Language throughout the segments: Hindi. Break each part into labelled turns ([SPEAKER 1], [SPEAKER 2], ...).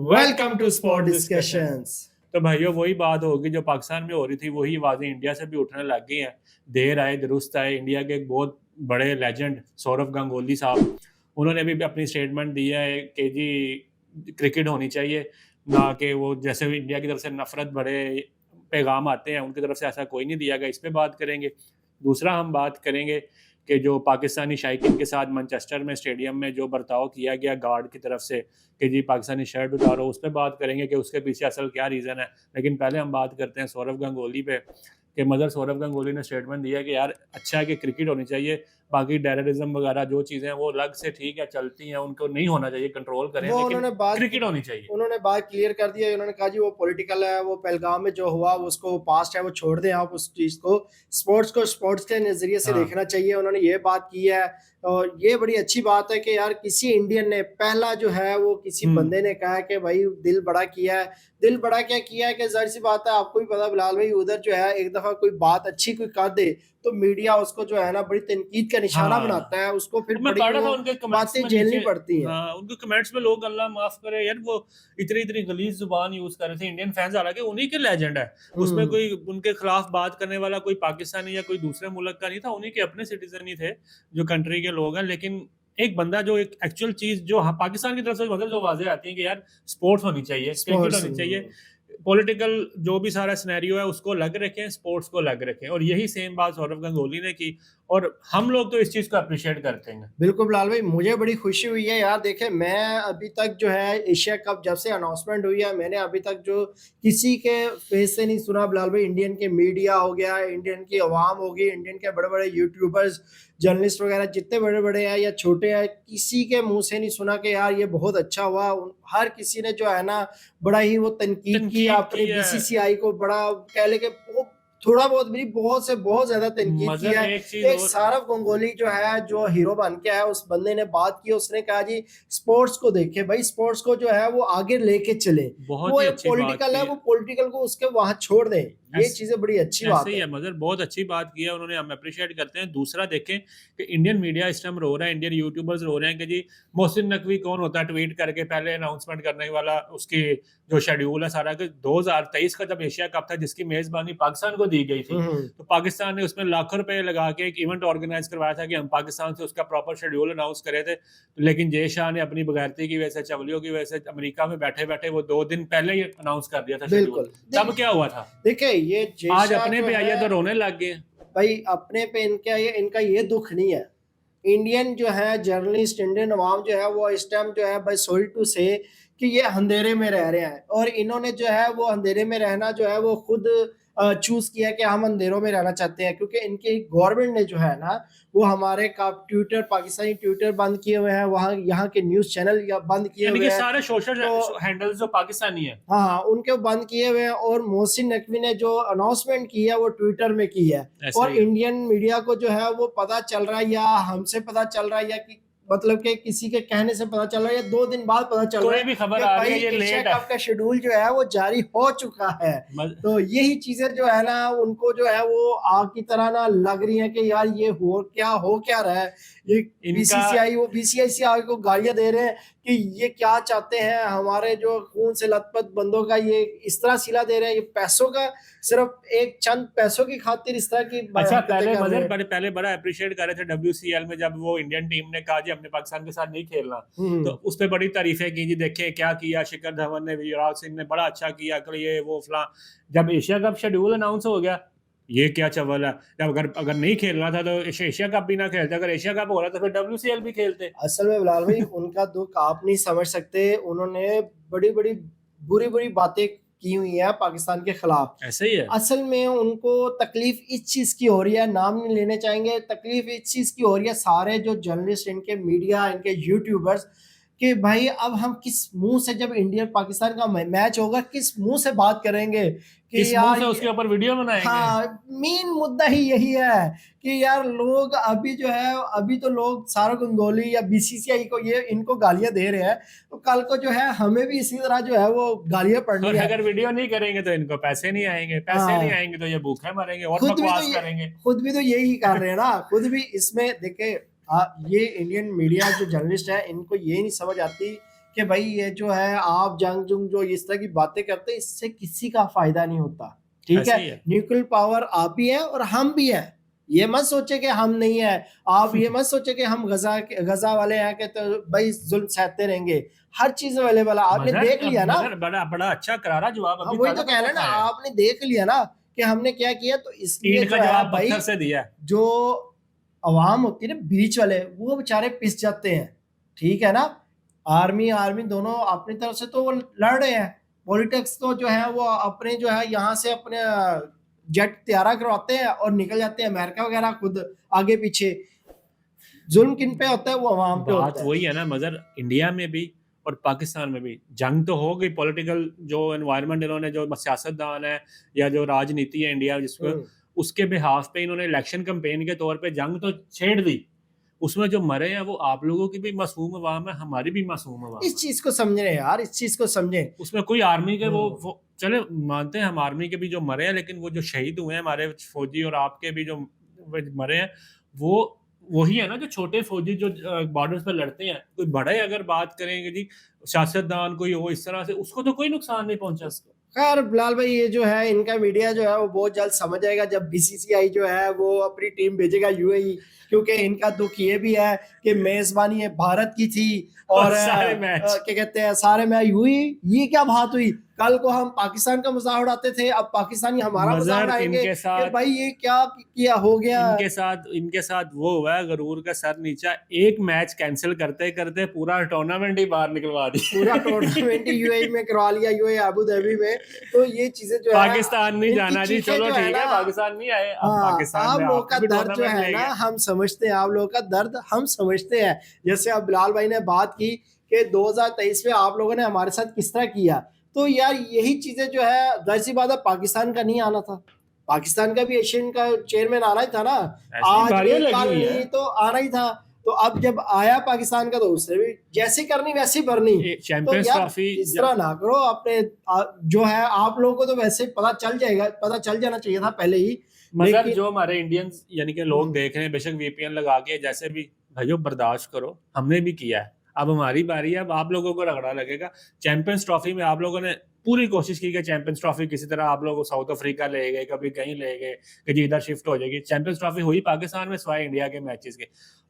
[SPEAKER 1] Welcome to sport discussions.
[SPEAKER 2] तो भाइयों वही बात होगी जो पाकिस्तान में हो रही थी, वही आवाज़ें इंडिया से भी उठने लग गई हैं। देर आए दुरुस्त आए। इंडिया के एक बहुत बड़े लेजेंड सौरव गंगोली साहब, उन्होंने भी अपनी स्टेटमेंट दी है कि जी क्रिकेट होनी चाहिए, ना कि वो जैसे इंडिया की तरफ से नफरत बड़े पैगाम आते हैं उनकी तरफ से ऐसा कोई नहीं दिया गया। इस पर बात करेंगे। दूसरा हम बात करेंगे कि जो पाकिस्तानी शायकीन के साथ मैनचेस्टर में स्टेडियम में जो बर्ताव किया गया गार्ड की तरफ से कि जी पाकिस्तानी शर्ट उतारो, उस पर बात करेंगे कि उसके पीछे असल क्या रीज़न है। लेकिन पहले हम बात करते हैं सौरव गंगोली पे कि मदर सौरव गंगोली ने स्टेटमेंट दिया कि यार अच्छा है कि क्रिकेट होनी चाहिए, बाकी टेररिज्म वगैरह जो चीज़ें हैं वो अलग से ठीक है चलती हैं, उनको नहीं होना चाहिए, कंट्रोल करें, लेकिन क्रिकेट होनी चाहिए।
[SPEAKER 1] उन्होंने बात क्लियर कर दी है। उन्होंने कहा जी वो पॉलिटिकल है, वो पहलगाम में जो हुआ उसको पास्ट है, वो छोड़ दें आप उस चीज को स्पोर्ट्स के नजरिए से देखना चाहिए। उन्होंने ये बात की है और ये बड़ी अच्छी बात है कि यार किसी इंडियन ने पहला जो है वो किसी बंदे ने कहा कि भाई दिल बड़ा किया है। दिल बड़ा क्या किया है कि जाहिर सी बात है, आपको भी पता बिलाल भाई, उधर जो है एक दफा कोई बात अच्छी कोई कर दे तो मीडिया उसको जो है ना बड़ी तनकीद का निशाना बनाता है, उसको फिर
[SPEAKER 2] मैं पढ़ रहा था उनके कमेंट्स
[SPEAKER 1] बातें झेलनी पड़ती है।
[SPEAKER 2] उनके कमेंट्स में लोग अल्लाह माफ करे यार वो इतनी इतनी गलीज जुबान यूज कर रहे थे इंडियन फैंस, हालांकि उन्हीं के लेजेंड है, उसमें कोई उनके खिलाफ बात करने वाला कोई पाकिस्तानी या कोई दूसरे मुल्क का नहीं था, उन्हीं के अपने सिटीजन ही थे जो कंट्री के लोग हैं। लेकिन एक बंदा जो एक एक्चुअल चीज जो पाकिस्तान की तरफ से मतलब जो वाजे आती है कि यार स्पोर्ट्स होनी चाहिए, क्रिकेट होनी चाहिए, पॉलिटिकल जो भी सारा सिनेरियो है उसको अलग रखें, स्पोर्ट्स को अलग रखें, और यही सेम बात सौरव गंगोली ने की और हम लोग तो इस चीज को अप्रिशिएट करते हैं।
[SPEAKER 1] बिल्कुल बिलाल भाई, मुझे बड़ी खुशी हुई है यार। देखे मैं अभी तक जो है एशिया कप जब से अनाउंसमेंट हुई है, मैंने अभी तक जो किसी के फेस से नहीं सुना बिलाल भाई। इंडियन के मीडिया हो गया, इंडियन की आवाम होगी, इंडियन के बड़े बड़े यूट्यूबर्स जर्नलिस्ट वगैरह जितने बड़े बड़े हैं या छोटे हैं, किसी के मुंह से नहीं सुना कि यार ये बहुत अच्छा हुआ। हर किसी ने जो है ना बड़ा ही वो तनकीद की अपनी बीसीसीआई को, बड़ा कह ले के थोड़ा बहुत भी, बहुत से बहुत ज्यादा तनकीद किया है। एक सौरव गंगोली जो है जो हीरो बन के आया, उस बंदे ने बात की, उसने कहा जी स्पोर्ट्स को देखे भाई, स्पोर्ट्स को जो है वो आगे लेके चले, वो एक पॉलिटिकल है, वो पॉलिटिकल को उसके वहां छोड़ दें। ये चीजें बड़ी अच्छी बात है।
[SPEAKER 2] मगर बहुत अच्छी बात की है उन्होंने, हम अप्रिशिएट करते हैं। दूसरा देखें कि इंडियन मीडिया इस टाइम रो रहा है, इंडियन यूट्यूबर्स रो रहे हैं कि जी मोहसिन नकवी कौन होता है ट्वीट करके पहले अनाउंसमेंट करने वाला, उसकी जो शेड्यूल है सारा, 2023 का जब एशिया कप था जिसकी मेजबानी पाकिस्तान को दी गई थी, तो पाकिस्तान ने उसमें लाखों रुपए लगा के एक इवेंट ऑर्गेनाइज करवाया था कि हम पाकिस्तान से उसका प्रॉपर शेड्यूल अनाउंस करे थे। लेकिन जय शाह ने अपनी बगैरती की वजह से, चवलियों की वजह से, अमेरिका में बैठे बैठे वो 2 दिन पहले ही अनाउंस कर दिया था शेड्यूल। तब क्या हुआ था?
[SPEAKER 1] देखिए ये
[SPEAKER 2] आज अपने पे आइए तो रोने लग गए
[SPEAKER 1] भाई। अपने पे इनका ये दुख नहीं है। इंडियन जो है जर्नलिस्ट, इंडियन अवाम जो है वो इस टाइम जो है भाई सॉरी टू से कि ये अंधेरे में रह रहे हैं, और इन्होंने जो है वो अंधेरे में रहना जो है वो खुद चूज किया कि हम अंधेरों में रहना चाहते हैं, क्योंकि इनकी गवर्नमेंट ने जो है ना वो हमारे का ट्विटर, पाकिस्तानी ट्विटर बंद किए हुए हैं, वहाँ यहाँ के न्यूज चैनल या बंद किए हुए हैं,
[SPEAKER 2] सारे सोशल हैंडल्स जो पाकिस्तानी है
[SPEAKER 1] हाँ उनके बंद किए हुए हैं। और मोहसिन नकवी ने जो अनाउंसमेंट की है वो ट्विटर में की है, और इंडियन मीडिया को जो है वो पता चल रहा है या हमसे पता चल रहा है या कि मतलब कि किसी के कहने से पता चल रहा है या 2 दिन बाद पता चल रहा है,
[SPEAKER 2] भी खबर आ रही है ये लेट है,
[SPEAKER 1] आपका शेड्यूल जो है वो जारी हो चुका है। तो यही चीजें जो है ना उनको जो है वो आग की तरह ना लग रही है कि यार ये हो क्या रहा है। ये बीसीसीआई को गालियां दे रहे हैं कि ये क्या चाहते हैं, हमारे जो खून से लथपथ बंदों का ये इस तरह सिला दे रहे हैं, ये पैसों का, सिर्फ एक चंद पैसों की खातिर इस तरह की।
[SPEAKER 2] अच्छा पहले बड़ा अप्रिशिएट कर रहे थे WCL में जब वो इंडियन टीम ने कहा जी हमने पाकिस्तान के साथ नहीं खेलना, तो उस पर बड़ी तारीफें की जी, देखें क्या किया शिखर धवन ने, युवराज सिंह ने बड़ा अच्छा किया, ये वो फला। जब एशिया कप शेड्यूल अनाउंस हो गया, ये क्या चवल है, जब अगर नहीं खेलना था तो एशिया कप भी ना खेलते, अगर एशिया कप हो रहा तो फिर WCL भी खेलते।
[SPEAKER 1] असल में बिलाल भाई उनका दुख आप नहीं समझ सकते, उन्होंने बड़ी बड़ी बुरी बातें की हुई है पाकिस्तान के खिलाफ।
[SPEAKER 2] ऐसे ही है।
[SPEAKER 1] असल में उनको तकलीफ इस चीज की हो रही है, नाम नहीं लेने चाहेंगे, तकलीफ इस चीज की हो रही है, सारे जो जर्नलिस्ट, इनके मीडिया, इनके यूट्यूबर्स, कि भाई अब हम किस मुंह से, जब इंडिया पाकिस्तान का मैच होगा, किस मुंह से बात करेंगे कि
[SPEAKER 2] यार उसके ऊपर वीडियो बनाएंगे।
[SPEAKER 1] हाँ, मेन मुद्दा ही यही है कि यार लोग अभी जो है, अभी तो लोग सौरव गंगोली या बीसीसीआई को ये इनको गालियां दे रहे हैं, तो कल को जो है हमें भी इसी तरह जो है वो गालियां पड़नी है।
[SPEAKER 2] अगर वीडियो नहीं करेंगे तो इनको पैसे नहीं आएंगे, नहीं आएंगे तो ये भूखे मरेंगे और बकवास करेंगे।
[SPEAKER 1] खुद भी तो यही कर रहे हैं ना, खुद भी इसमें देखे। ये इंडियन मीडिया जो जर्नलिस्ट है इनको ये नहीं समझ आती कि भाई ये जो है आप जंग जुंग जो इस तरह की बातें करते हैं, इससे किसी का फायदा नहीं होता, ठीक
[SPEAKER 2] ऐसे
[SPEAKER 1] है।
[SPEAKER 2] ही है।
[SPEAKER 1] न्यूक्लियर पावर आप भी है और हम भी हैं, ये मत सोचे कि हम नहीं है। आप ये मत सोचे कि हम गजा वाले हैं कि तो भाई जुल्म सहते रहेंगे, हर चीज अवेलेबल है, आपने देख लिया ना।
[SPEAKER 2] मगर बड़ा बड़ा अच्छा करारा जवाब
[SPEAKER 1] हाँ
[SPEAKER 2] अभी
[SPEAKER 1] वही
[SPEAKER 2] ताजा
[SPEAKER 1] तो कह
[SPEAKER 2] ताजा
[SPEAKER 1] रहे हैं ना,
[SPEAKER 2] खाया है।
[SPEAKER 1] आपने देख लिया ना कि हमने क्या किया, तो इसलिए
[SPEAKER 2] ईंट का
[SPEAKER 1] जो है
[SPEAKER 2] जवाब
[SPEAKER 1] भाई
[SPEAKER 2] पत्थर से दिया है।
[SPEAKER 1] जो अवाम होती है ना बीच वाले, वो बेचारे पिस जाते हैं, ठीक है ना। आर्मी आर्मी दोनों अपनी तरफ से तो वो लड़ रहे हैं, पॉलिटिक्स तो जो है वो अपने जो है यहाँ से अपने जेट तैयारा करवाते हैं और निकल जाते हैं अमेरिका वगैरह खुद आगे पीछे। जुल्म किन पे होता है, वो अवाम पे
[SPEAKER 2] बात
[SPEAKER 1] होता है।
[SPEAKER 2] वही है ना, मगर इंडिया में भी और पाकिस्तान में भी जंग तो हो गई, पॉलिटिकल जो एनवायरनमेंट इन्होंने, जो सियासतदान है या जो राजनीति है इंडिया जिसको, उसके बिहाफ पे इन्होंने इलेक्शन कैंपेन के तौर पे जंग तो छेड़ दी। उसमें जो मरे हैं वो आप लोगों की भी मासूम अवाम है, हमारी भी मासूम अवाम
[SPEAKER 1] इस
[SPEAKER 2] है।
[SPEAKER 1] चीज को समझ रहे हैं यार, इस चीज को समझें।
[SPEAKER 2] उसमें कोई आर्मी के वो चले मानते हैं हम आर्मी के भी जो मरे हैं, लेकिन वो जो शहीद हुए हैं हमारे फौजी और आपके भी जो मरे हैं, वो वही है ना जो छोटे फौजी जो बॉर्डर्स पर लड़ते हैं। कोई बड़े अगर बात करेंगे जी, सियासतदान कोई हो इस तरह से, उसको तो कोई नुकसान नहीं पहुंचा।
[SPEAKER 1] खैर बिलाल भाई, ये जो है इनका मीडिया जो है वो बहुत जल्द समझ आएगा जब बीसीसीआई जो है वो अपनी टीम भेजेगा यूएई, क्योंकि इनका दुख ये भी है कि मेजबानी है भारत की थी और
[SPEAKER 2] और सारे मैच
[SPEAKER 1] क्या कहते हैं सारे मैच हुई। ये क्या बात हुई, कल को हम पाकिस्तान का मजाक उड़ाते थे, अब पाकिस्तानी हमारा मजाक
[SPEAKER 2] मजर
[SPEAKER 1] उड़ाएंगे
[SPEAKER 2] इनके
[SPEAKER 1] कि
[SPEAKER 2] साथ
[SPEAKER 1] भाई ये क्या किया हो गया।
[SPEAKER 2] इनके साथ वो हुआ है, गरूर का सर नीचा, एक मैच कैंसिल करते करते पूरा टूर्नामेंट ही बाहर निकलवा दी।
[SPEAKER 1] पूरा टूर्नामेंट यूएई में करवा लिया, यूएई अबू धाबी में। तो ये चीजें जो है
[SPEAKER 2] पाकिस्तान नहीं
[SPEAKER 1] इनकी
[SPEAKER 2] जाना जी,
[SPEAKER 1] चीखें
[SPEAKER 2] चलो
[SPEAKER 1] जो है
[SPEAKER 2] ठीक
[SPEAKER 1] ना,
[SPEAKER 2] है पाकिस्तान नहीं आए, अब
[SPEAKER 1] हाँ
[SPEAKER 2] पाकिस्तान
[SPEAKER 1] आप
[SPEAKER 2] में
[SPEAKER 1] लोगों का
[SPEAKER 2] आपको भी
[SPEAKER 1] दर्द जो
[SPEAKER 2] टूर्नामेंट
[SPEAKER 1] है
[SPEAKER 2] ले
[SPEAKER 1] ना
[SPEAKER 2] गए।
[SPEAKER 1] हम समझते हैं, आप लोगों का दर्द हम समझते हैं। जैसे अब बिलाल भाई ने बात की कि 2023 में आप लोगों ने हमारे साथ किस तरह किया, तो यार यही चीजें जो है जाहिर सी बात है पाकिस्तान का नहीं आना था, पाकिस्तान का भी एशियन का चेयरमैन आना ही था ना,
[SPEAKER 2] ऐसी
[SPEAKER 1] आज
[SPEAKER 2] बारियां
[SPEAKER 1] नहीं
[SPEAKER 2] लगी
[SPEAKER 1] कल
[SPEAKER 2] हुई
[SPEAKER 1] नहीं
[SPEAKER 2] है।
[SPEAKER 1] तो आना ही था। तो अब जब आया पाकिस्तान का तो उससे भी जैसी करनी वैसी भरनी। तो
[SPEAKER 2] चैंपियंस
[SPEAKER 1] यार
[SPEAKER 2] ट्रॉफी
[SPEAKER 1] इस तरह ना करो अपने जो है आप लोगों को तो वैसे पता चल जाएगा, पता चल जाना चाहिए था पहले ही।
[SPEAKER 2] मगर
[SPEAKER 1] लेकिन
[SPEAKER 2] जो हमारे इंडियंस यानी कि लोग देख रहे हैं, बेशक वीपीएन लगा के जैसे भी, भाइयों बर्दाश्त करो, हमने भी किया है, अब हमारी बारी है, अब आप लोगों को रगड़ा लगेगा। चैंपियंस ट्रॉफी में आप लोगों ने पूरी कोशिश की कि चैंपियंस ट्रॉफी किसी तरह आप लोग साउथ अफ्रीका ले गए, कभी कहीं ले गए कि जी इधर शिफ्ट हो जाएगी। चैंपियंस ट्रॉफी हुई पाकिस्तान में सिवाय इंडिया के मैचेस के।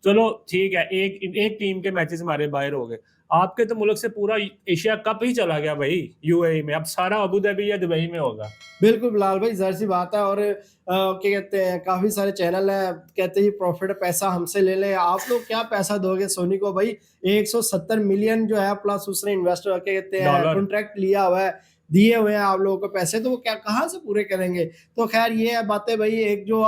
[SPEAKER 2] चलो ठीक है, एक एक टीम के मैचेस हमारे बाहर हो गए, आपके तो मुल्क से पूरा एशिया कप ही चला गया भाई यूएई में, अब सारा अबू धाबी या दुबई में होगा।
[SPEAKER 1] बिल्कुल बिलाल भाई, जाहिर सी बात है। और क्या कहते हैं काफी सारे चैनल है कहते हैं प्रॉफिट पैसा हमसे ले ले, आप लोग क्या पैसा दोगे सोनी को भाई, 170 मिलियन जो है प्लस उसने इन्वेस्टर क्या कहते हैं
[SPEAKER 2] डॉलर
[SPEAKER 1] कॉन्ट्रैक्ट लिया हुआ है, दिए हुए हैं आप लोगों को पैसे, तो वो क्या कहाँ से पूरे करेंगे। तो खैर ये है बातें भाई। एक जो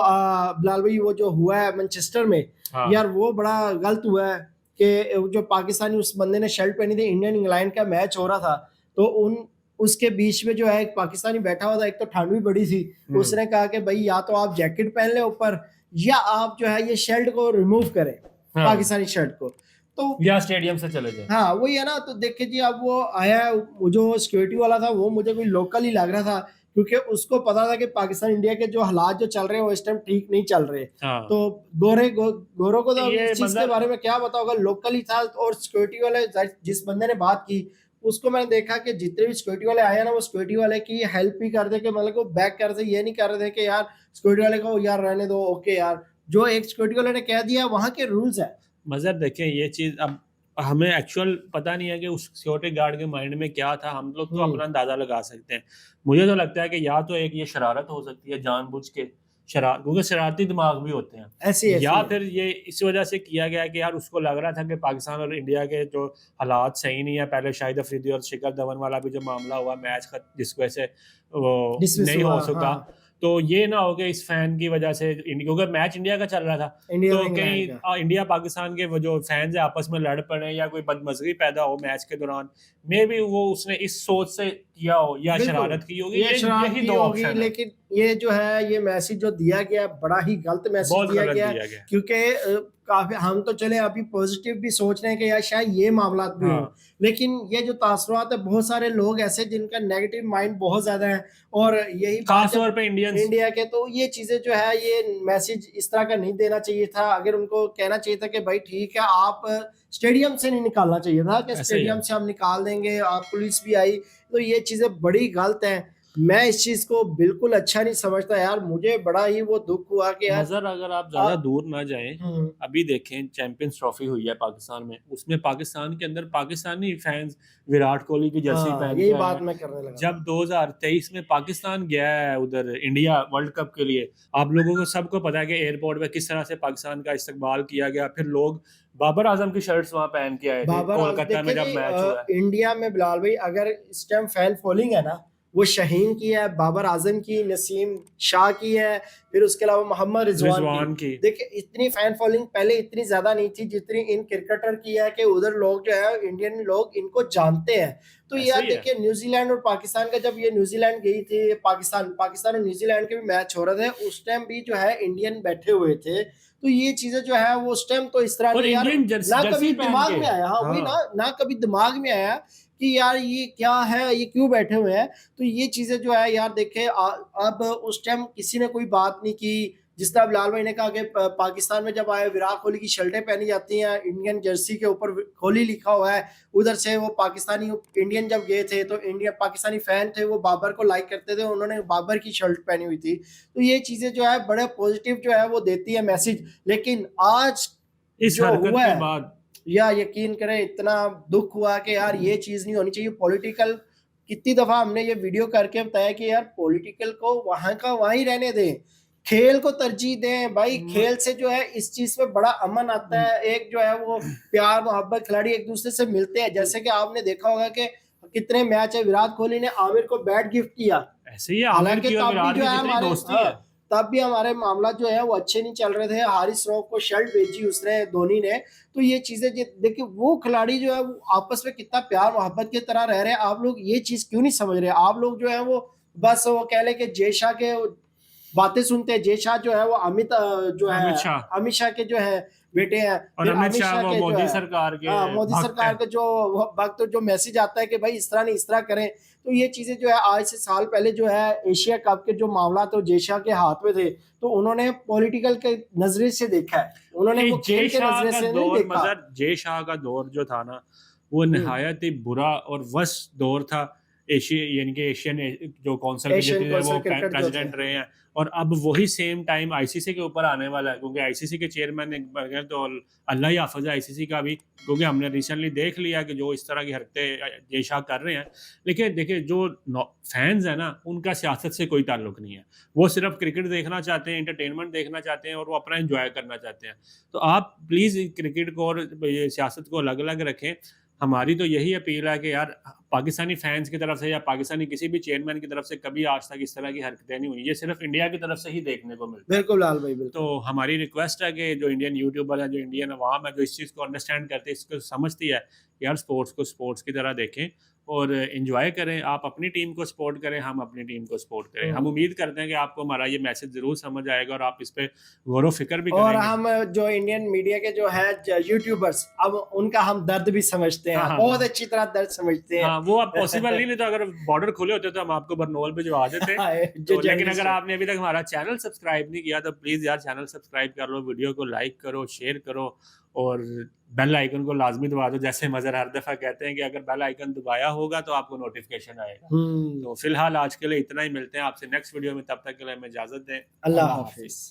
[SPEAKER 1] बिलाल भाई वो जो हुआ है मैनचेस्टर में,
[SPEAKER 2] हाँ।
[SPEAKER 1] यार वो बड़ा गलत हुआ है कि जो पाकिस्तानी उस बंदे ने शर्ट पहनी थी, इंडियन इंग्लैंड का मैच हो रहा था, तो उसके बीच में जो है एक पाकिस्तानी बैठा हुआ था, एक तो ठंड भी बड़ी थी, उसने कहा कि भाई या तो आप जैकेट पहन ले ऊपर, या आप जो है ये शर्ट को रिमूव करें,
[SPEAKER 2] हाँ।
[SPEAKER 1] पाकिस्तानी शर्ट को, तो
[SPEAKER 2] या स्टेडियम से चले जाए।
[SPEAKER 1] हाँ वही है ना। तो देखिए जी अब वो आया, जो सिक्योरिटी वाला था वो मुझे कोई लोकल ही लग रहा था, क्योंकि उसको पता था कि पाकिस्तान इंडिया के जो हालात जो चल रहे हैं वो इस टाइम ठीक नहीं चल रहे।
[SPEAKER 2] हाँ।
[SPEAKER 1] तो गोरों को तो
[SPEAKER 2] ये
[SPEAKER 1] इस चीज के
[SPEAKER 2] मतलब
[SPEAKER 1] बारे में क्या पता होगा, लोकल ही था। और सिक्योरिटी वाले जिस बंदे ने बात की उसको मैंने देखा कि जितने भी सिक्योरिटी वाले आए ना, वो सिक्योरिटी वाले की हेल्प ही कर दे, कि मतलब वो बैक कर दे, ये नहीं कर रहे थे कि यार सिक्योरिटी वाले को यार रहने दो, ओके यार, जो एक सिक्योरिटी वाले ने कह दिया वहां के रूल्स है।
[SPEAKER 2] मजर देखें ये चीज, अब हमें एक्चुअल पता नहीं है कि उस सिक्योरिटी गार्ड के माइंड में क्या था, हम लोग तो अपना अंदाजा लगा सकते हैं। मुझे तो लगता है कि या तो एक ये शरारत हो सकती है जानबूझ के, क्योंकि शरारती दिमाग भी होते हैं,
[SPEAKER 1] ऐसी
[SPEAKER 2] या फिर ये इस वजह से किया गया कि यार उसको लग रहा था कि पाकिस्तान और इंडिया के जो हालात सही नहीं है। पहले शाहिद अफरीदी और शिखर धवन वाला भी जो मामला हुआ मैच का, जिसकी वजह से वो
[SPEAKER 1] Dismiss
[SPEAKER 2] नहीं
[SPEAKER 1] हुआ,
[SPEAKER 2] हो सका।
[SPEAKER 1] हाँ।
[SPEAKER 2] तो ये ना हो कि इस फैन की वजह से, क्योंकि मैच इंडिया का चल रहा था,
[SPEAKER 1] इंडिया
[SPEAKER 2] तो
[SPEAKER 1] में
[SPEAKER 2] कहीं
[SPEAKER 1] इंग्लैंड का।
[SPEAKER 2] इंडिया पाकिस्तान के वो जो फैंस है आपस में लड़ पड़े या कोई बदमजगी पैदा हो मैच के दौरान, मे भी वो उसने इस सोच से किया हो या
[SPEAKER 1] बिल्कुल,
[SPEAKER 2] शरारत की होगी।
[SPEAKER 1] ये शरारत
[SPEAKER 2] यही
[SPEAKER 1] की
[SPEAKER 2] दो
[SPEAKER 1] होगी,
[SPEAKER 2] ऑप्शन है।
[SPEAKER 1] लेकिन ये जो है ये मैसेज जो दिया गया बड़ा ही गलत मैसेज
[SPEAKER 2] बहुत
[SPEAKER 1] दिया
[SPEAKER 2] गलत
[SPEAKER 1] गया,
[SPEAKER 2] दिया गया।
[SPEAKER 1] क्योंकि काफी, हम तो चले अभी पॉजिटिव भी सोच रहे हैं कि यार शायद ये मामलात भी हो,
[SPEAKER 2] हाँ
[SPEAKER 1] लेकिन ये जो तासुरात है, बहुत सारे लोग ऐसे जिनका नेगेटिव माइंड बहुत ज्यादा है, और यही बात
[SPEAKER 2] खास
[SPEAKER 1] जब
[SPEAKER 2] तौर पे इंडियंस।
[SPEAKER 1] इंडिया के, तो ये चीजें जो है, ये मैसेज इस तरह का नहीं देना चाहिए था। अगर उनको कहना चाहिए था कि भाई ठीक है, आप स्टेडियम से नहीं निकालना चाहिए था कि
[SPEAKER 2] ऐसे ही है।
[SPEAKER 1] स्टेडियम से हम निकाल देंगे, आप पुलिस भी आई, तो ये चीजें बड़ी गलत हैं। मैं इस चीज को बिल्कुल अच्छा नहीं समझता यार, मुझे बड़ा ही वो दुख हुआ कि यार
[SPEAKER 2] मजर अगर आप
[SPEAKER 1] आ,
[SPEAKER 2] ज्यादा दूर ना जाएं,
[SPEAKER 1] हम्म,
[SPEAKER 2] अभी देखें चैंपियंस ट्रॉफी हुई है पाकिस्तान में, उसमें पाकिस्तान के अंदर पाकिस्तानी फैंस विराट कोहली की जर्सी
[SPEAKER 1] हाँ,
[SPEAKER 2] पहन
[SPEAKER 1] यही
[SPEAKER 2] के आए
[SPEAKER 1] बात
[SPEAKER 2] हैं।
[SPEAKER 1] मैं करने लगा
[SPEAKER 2] जब
[SPEAKER 1] था।
[SPEAKER 2] 2023 में पाकिस्तान गया है उधर इंडिया वर्ल्ड कप के लिए, आप लोगों को सबको पता है कि एयरपोर्ट पे किस तरह से पाकिस्तान का इस्तकबाल किया गया। फिर लोग बाबर आजम की शर्ट्स वहां पहन के आए थे
[SPEAKER 1] बाबर आज
[SPEAKER 2] कोलकाता में
[SPEAKER 1] देखिए
[SPEAKER 2] जब
[SPEAKER 1] जी,
[SPEAKER 2] मैच हुआ है।
[SPEAKER 1] इंडिया में बिलाल भाई अगर इस टाइम फैन फॉलोइंग है ना, वो शाहीन की है, बाबर आजम की, नसीम शाह की है, फिर उसके अलावा मोहम्मद रिजवान की।
[SPEAKER 2] रिजवान की।
[SPEAKER 1] देखिए इतनी फैन फॉलोइंग पहले इतनी ज्यादा नहीं थी जितनी इन क्रिकेटर की है, कि उधर लोग जो है, इंडियन लोग इनको जानते हैं। तो
[SPEAKER 2] ऐसे
[SPEAKER 1] यार
[SPEAKER 2] ही है।
[SPEAKER 1] देखिए, न्यूजीलैंड और पाकिस्तान का, जब ये न्यूजीलैंड गई थी, पाकिस्तान पाकिस्तान और न्यूजीलैंड के भी मैच हो रहे थे, उस टाइम भी जो है इंडियन बैठे हुए थे। तो ये चीजें जो है वो उस टाइम तो इस तरह
[SPEAKER 2] और
[SPEAKER 1] नहीं यार,
[SPEAKER 2] इंडियन
[SPEAKER 1] ना कभी
[SPEAKER 2] जर्सी पहन
[SPEAKER 1] दिमाग
[SPEAKER 2] के।
[SPEAKER 1] में आया, हाँ वही ना,
[SPEAKER 2] हाँ
[SPEAKER 1] ना कभी दिमाग में आया कि यार ये क्या है, ये क्यों बैठे हुए हैं। तो ये चीजें जो है यार देखे, अब उस टाइम किसी ने कोई बात नहीं की। जिस तरह लाल भाई ने कहा कि पाकिस्तान में जब आए, विराट कोहली की शर्टें पहनी जाती हैं, इंडियन जर्सी के ऊपर कोहली लिखा हुआ है। उधर से वो पाकिस्तानी इंडियन जब गए थे, तो इंडिया पाकिस्तानी फैन थे, वो बाबर को लाइक करते थे, उन्होंने बाबर की शर्ट पहनी हुई थी। तो ये चीजें जो है बड़े पॉजिटिव जो है वो देती है मैसेज। लेकिन आज
[SPEAKER 2] इस
[SPEAKER 1] जो
[SPEAKER 2] हरकत
[SPEAKER 1] हुआ
[SPEAKER 2] के
[SPEAKER 1] है,
[SPEAKER 2] बाद
[SPEAKER 1] या यकीन करें, इतना दुख हुआ कि यार ये चीज नहीं होनी चाहिए। पॉलिटिकल, कितनी दफा हमने ये वीडियो करके बताया कि यार पॉलिटिकल को वहां का वहीं रहने दें, खेल को तरजीह दें भाई। खेल से जो है इस चीज पे बड़ा अमन आता है, एक जो है वो प्यार मोहब्बत, खिलाड़ी एक दूसरे से मिलते हैं। जैसे कि आपने देखा होगा कि कितने मैच है, विराट कोहली ने आमिर को बैट गिफ्ट किया,
[SPEAKER 2] ऐसे ही है, आमिर
[SPEAKER 1] हालांकि
[SPEAKER 2] की और
[SPEAKER 1] तब भी
[SPEAKER 2] विराट
[SPEAKER 1] जो
[SPEAKER 2] की
[SPEAKER 1] है
[SPEAKER 2] कितनी
[SPEAKER 1] हमारे,
[SPEAKER 2] दोस्ती
[SPEAKER 1] हाँ,
[SPEAKER 2] है।
[SPEAKER 1] तब भी हमारे मामला जो है वो अच्छे नहीं चल रहे थे। हारिस रॉफ को शर्ट भेजी उसने, धोनी ने। तो ये चीजें देखिए, वो खिलाड़ी जो है वो आपस में कितना प्यार मोहब्बत की तरह रह रहे हैं। आप लोग ये चीज क्यों नहीं समझ रहे? आप लोग जो है वो बस वो कह ले कि जय शाह के बातें सुनते हैं। जय शाह जो है वो जो है
[SPEAKER 2] अमित शाह।
[SPEAKER 1] अमित शाह के जो है बेटे हैं।
[SPEAKER 2] और
[SPEAKER 1] फिर
[SPEAKER 2] अमित
[SPEAKER 1] अमित
[SPEAKER 2] शाह
[SPEAKER 1] शाह
[SPEAKER 2] वो
[SPEAKER 1] के जो
[SPEAKER 2] मोदी
[SPEAKER 1] है,
[SPEAKER 2] सरकार के
[SPEAKER 1] हाँ, मोदी
[SPEAKER 2] भक्त
[SPEAKER 1] सरकार
[SPEAKER 2] हैं।
[SPEAKER 1] के जो वक्त जो मैसेज आता है कि भाई इस तरह नहीं, इस तरह करें। तो ये चीजें जो है आज से साल पहले जो है एशिया कप के जो मामला तो जय शाह के हाथ में थे, तो उन्होंने पॉलिटिकल के नजरे से देखा है, उन्होंने वो
[SPEAKER 2] जय
[SPEAKER 1] खेल के
[SPEAKER 2] शाह
[SPEAKER 1] नजरे
[SPEAKER 2] का
[SPEAKER 1] से नहीं
[SPEAKER 2] दौर,
[SPEAKER 1] देखा।
[SPEAKER 2] मगर जय शाह का दौर जो था ना, वो
[SPEAKER 1] हम्म,
[SPEAKER 2] नहायत ही बुरा और वर्स्ट दौर था। एशिया यानी कि एशियन जो काउंसिल के
[SPEAKER 1] एशियन
[SPEAKER 2] जितने वो
[SPEAKER 1] कौंसिल क्रिकेट जो थे।
[SPEAKER 2] प्रेसिडेंट रहे हैं। और अब वही सेम टाइम आईसीसी के ऊपर आने वाला है, क्योंकि आईसीसी के चेयरमैन एक बगैर तो अल्लाह ही हाफिज है आईसीसी का भी, क्योंकि हमने रिसेंटली देख लिया कि जो इस तरह की हरकतें जय शाह कर रहे हैं। लेकिन देखिए, जो फैंस है ना, उनका सियासत से कोई ताल्लुक नहीं है। वो सिर्फ क्रिकेट देखना चाहते हैं, इंटरटेनमेंट देखना चाहते हैं, और वो अपना एंजॉय करना चाहते हैं। तो आप प्लीज़ क्रिकेट को और ये सियासत को अलग अलग रखें। हमारी तो यही अपील है कि यार, पाकिस्तानी फैंस की तरफ से या पाकिस्तानी किसी भी चेयरमैन की तरफ से कभी आज तक इस तरह की हरकतें नहीं हुई। ये सिर्फ इंडिया की तरफ से ही देखने को मिलता है।
[SPEAKER 1] बिल्कुल लाल भाई,
[SPEAKER 2] तो
[SPEAKER 1] बिल्कुल।
[SPEAKER 2] हमारी रिक्वेस्ट है कि जो इंडियन यूट्यूबर है, जो इंडियन अवाम है, जो इस चीज़ को अंडरस्टैंड करते हैं, इसको समझती है, यार स्पोर्ट्स को स्पोर्ट्स की तरह देखें और एंजॉय करें। आप अपनी टीम को सपोर्ट करें, हम अपनी टीम को सपोर्ट करें। हम उम्मीद करते हैं कि आपको हमारा ये मैसेज ज़रूर समझ आएगा और आप इस पे गौर व फिक्र भी
[SPEAKER 1] और
[SPEAKER 2] करेंगे।
[SPEAKER 1] हम जो इंडियन मीडिया के जो है यूट्यूबर्स, अब उनका हम दर्द भी समझते
[SPEAKER 2] हाँ
[SPEAKER 1] हैं,
[SPEAKER 2] हाँ
[SPEAKER 1] बहुत
[SPEAKER 2] हाँ
[SPEAKER 1] अच्छी तरह दर्द समझते हैं।
[SPEAKER 2] हाँ, वो अब पॉसिबल नहीं तो अगर बॉर्डर खुले होते तो हम आपको बरनौल भिजवा देते।
[SPEAKER 1] जो
[SPEAKER 2] तो लेकिन
[SPEAKER 1] जर्नलिस्ट
[SPEAKER 2] अगर
[SPEAKER 1] है।
[SPEAKER 2] आपने अभी तक हमारा चैनल सब्सक्राइब नहीं किया तो प्लीज़ यार चैनल सब्सक्राइब कर लो, वीडियो को लाइक करो, शेयर करो और बेल आइकन को लाजमी दबा दो। जैसे मज़र हर दफ़ा कहते हैं कि अगर बेल आइकन दबाया होगा तो आपको नोटिफिकेशन आएगा।
[SPEAKER 1] हम्म,
[SPEAKER 2] तो फिलहाल आज के लिए इतना ही, मिलते हैं आपसे नेक्स्ट वीडियो में, तब तक के लिए हमें इजाज़त दें।
[SPEAKER 1] अल्लाह
[SPEAKER 2] अल्लाह
[SPEAKER 1] हाफिज।
[SPEAKER 2] हाफिज़।